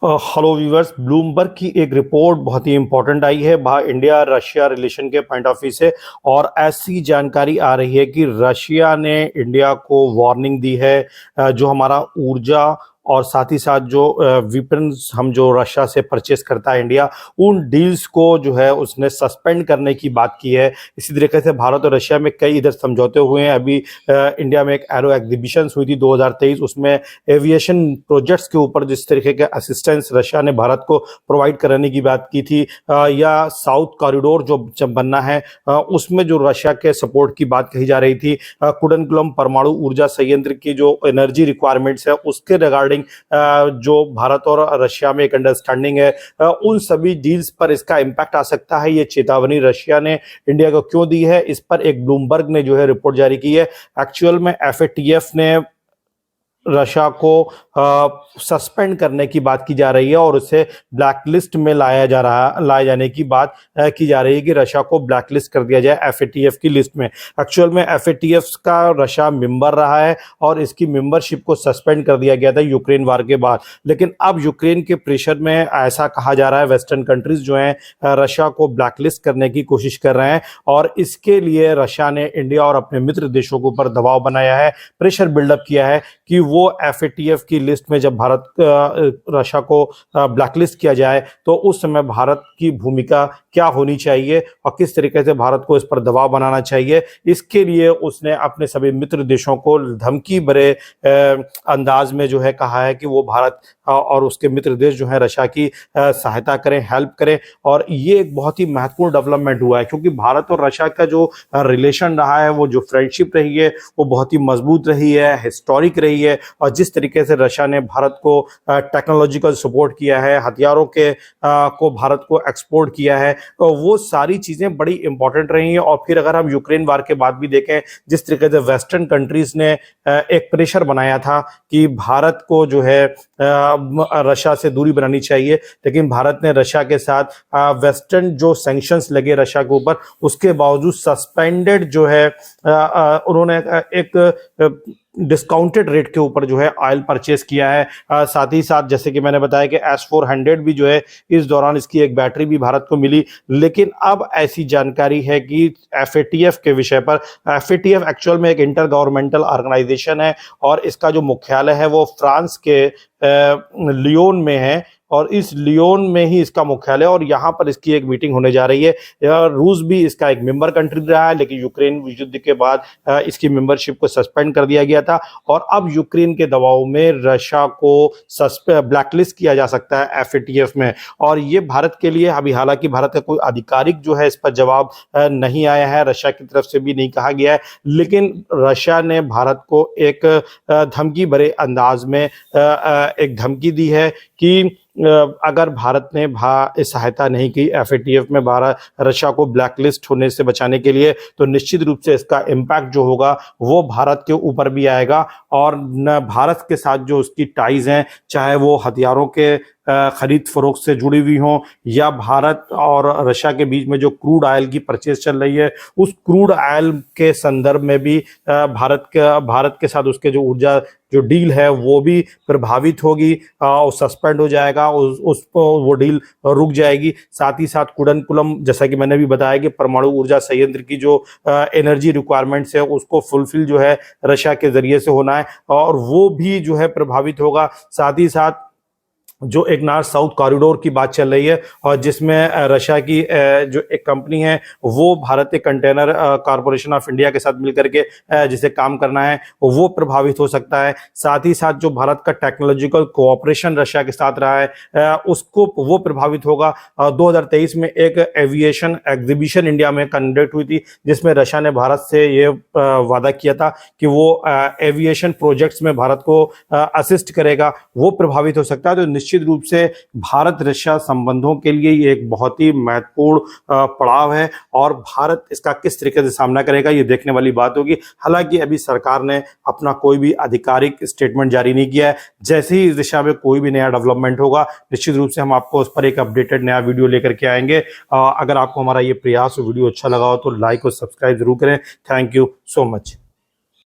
Hello viewers, Bloomberg की एक report बहुत ही इंपॉर्टेंट आई है इंडिया रशिया रिलेशन के पॉइंट ऑफ व्यू से। और ऐसी जानकारी आ रही है कि रशिया ने इंडिया को वार्निंग दी है। जो हमारा ऊर्जा और साथ ही साथ जो वेपन्स हम जो रशिया से परचेस करता है इंडिया, उन डील्स को जो है उसने सस्पेंड करने की बात की है। इसी तरीके से भारत और रशिया में कई इधर समझौते हुए हैं। अभी इंडिया में एक एरो एग्जीबिशन हुई थी 2023, उसमें एविएशन प्रोजेक्ट्स के ऊपर जिस तरीके के असिस्टेंस रशिया ने भारत को प्रोवाइड कराने की बात की थी, या साउथ कॉरिडोर जो जब बनना है उसमें जो रशिया के सपोर्ट की बात कही जा रही थी। कुडनकुलम परमाणु ऊर्जा संयंत्र की जो एनर्जी रिक्वायरमेंट्स है उसके रिगार्डिंग जो भारत और रशिया में एक अंडरस्टैंडिंग है, उन सभी डील्स पर इसका इम्पैक्ट आ सकता है। ये चेतावनी रशिया ने इंडिया को क्यों दी है, इस पर एक ब्लूमबर्ग ने जो है रिपोर्ट जारी की है। एक्चुअल में एफएटीएफ ने रशिया को सस्पेंड करने की बात की जा रही है और उसे ब्लैकलिस्ट में लाए जाने की बात की जा रही है कि रशिया को ब्लैकलिस्ट कर दिया जाए एफएटीएफ की लिस्ट में। एक्चुअल में एफएटीएफ का रशिया मेंबर रहा है और इसकी मेंबरशिप को सस्पेंड कर दिया गया था यूक्रेन वार के बाद। लेकिन अब यूक्रेन के प्रेशर में ऐसा कहा जा रहा है, वेस्टर्न कंट्रीज जो हैं रशिया को ब्लैकलिस्ट करने की कोशिश कर रहे हैं और इसके लिए रशिया ने इंडिया और अपने मित्र देशों के ऊपर दबाव बनाया है, प्रेशर बिल्डअप किया है कि वो एफएटीएफ की लिस्ट में जब भारत रशिया को ब्लैकलिस्ट किया जाए तो उस समय भारत की भूमिका क्या होनी चाहिए और किस तरीके से भारत को इस पर दबाव बनाना चाहिए। इसके लिए उसने अपने सभी मित्र देशों को धमकी भरे अंदाज में जो है कहा है कि वो भारत और उसके मित्र देश जो है रशिया की सहायता करें, हेल्प करें। और ये एक बहुत ही महत्वपूर्ण डेवलपमेंट हुआ है क्योंकि भारत और रशिया का जो रिलेशन रहा है, वो जो फ्रेंडशिप रही है, वो बहुत ही मजबूत रही है, हिस्टोरिक रही है। और जिस तरीके से रशिया ने भारत को टेक्नोलॉजिकल सपोर्ट किया है, हथियारों के को भारत को एक्सपोर्ट किया है, तो वो सारी चीजें बड़ी इंपॉर्टेंट रही हैं। और फिर अगर हम यूक्रेन वार के बाद भी देखें, जिस तरीके से वेस्टर्न कंट्रीज ने एक प्रेशर बनाया था कि भारत को जो है रशिया से दूरी बनानी चाहिए, लेकिन भारत ने रशिया के साथ वेस्टर्न जो सैंक्शंस लगे रशिया के ऊपर, उसके बावजूद सस्पेंडेड जो है उन्होंने एक डिस्काउंटेड रेट के ऊपर जो है ऑयल परचेस किया है। साथ ही साथ जैसे कि मैंने बताया कि S-400 भी जो है इस दौरान इसकी एक बैटरी भी भारत को मिली। लेकिन अब ऐसी जानकारी है कि एफएटीएफ के विषय पर, एफएटीएफ एक्चुअल में एक इंटर गवर्नमेंटल ऑर्गेनाइजेशन है और इसका जो मुख्यालय है वो फ्रांस के लियोन में है और इस लियोन में ही इसका मुख्यालय और यहाँ पर इसकी एक मीटिंग होने जा रही है। रूस भी इसका एक मेंबर कंट्री रहा है, लेकिन यूक्रेन युद्ध के बाद इसकी मेंबरशिप को सस्पेंड कर दिया गया था और अब यूक्रेन के दबाव में रशिया को ब्लैकलिस्ट किया जा सकता है एफएटीएफ में। और ये भारत के लिए अभी, हालांकि भारत का कोई आधिकारिक जो है इस पर जवाब नहीं आया है, रशिया की तरफ से भी नहीं कहा गया है, लेकिन रशिया ने भारत को एक धमकी भरे अंदाज में एक धमकी दी है कि अगर भारत ने सहायता नहीं की एफएटीएफ में भारत रशिया को ब्लैकलिस्ट होने से बचाने के लिए, तो निश्चित रूप से इसका इम्पैक्ट जो होगा वो भारत के ऊपर भी आएगा। और न भारत के साथ जो उसकी टाइज हैं, चाहे वो हथियारों के खरीद फरोख्त से जुड़ी हुई हों या भारत और रशिया के बीच में जो क्रूड ऑयल की परचेज चल रही है, उस क्रूड ऑयल के संदर्भ में भी भारत के साथ उसके जो ऊर्जा जो डील है वो भी प्रभावित होगी और सस्पेंड हो जाएगा, वो डील रुक जाएगी। साथ ही साथ कुडनकुलम, जैसा कि मैंने भी बताया कि परमाणु ऊर्जा संयंत्र की जो एनर्जी रिक्वायरमेंट्स है उसको फुलफिल जो है रशिया के जरिए से होना है और वो भी जो है प्रभावित होगा। साथ ही साथ जो एक नॉर्थ साउथ कॉरिडोर की बात चल रही है और जिसमें रशिया की जो एक कंपनी है वो भारतीय कंटेनर कॉरपोरेशन ऑफ इंडिया के साथ मिलकर के जिसे काम करना है, वो प्रभावित हो सकता है। साथ ही साथ जो भारत का टेक्नोलॉजिकल कोऑपरेशन रशिया के साथ रहा है उसको वो प्रभावित होगा। 2023 में एक एविएशन एग्जीबिशन इंडिया में कंडक्ट हुई थी जिसमें रशिया ने भारत से ये वादा किया था कि वो एविएशन प्रोजेक्ट्स में भारत को असिस्ट करेगा, वो प्रभावित हो सकता है। तो निश्चित रूप से भारत रशिया संबंधों के लिए ये एक बहुत ही महत्वपूर्ण पड़ाव है और भारत इसका किस तरीके से सामना करेगा ये देखने वाली बात होगी। हालांकि अभी सरकार ने अपना कोई भी आधिकारिक स्टेटमेंट जारी नहीं किया है। जैसे ही इस दिशा में कोई भी नया डेवलपमेंट होगा, निश्चित रूप से हम आपको उस पर एक अपडेटेड नया वीडियो लेकर के आएंगे। अगर आपको हमारा ये प्रयास वीडियो अच्छा लगा हो तो लाइक और सब्सक्राइब जरूर करें। Thank you so much.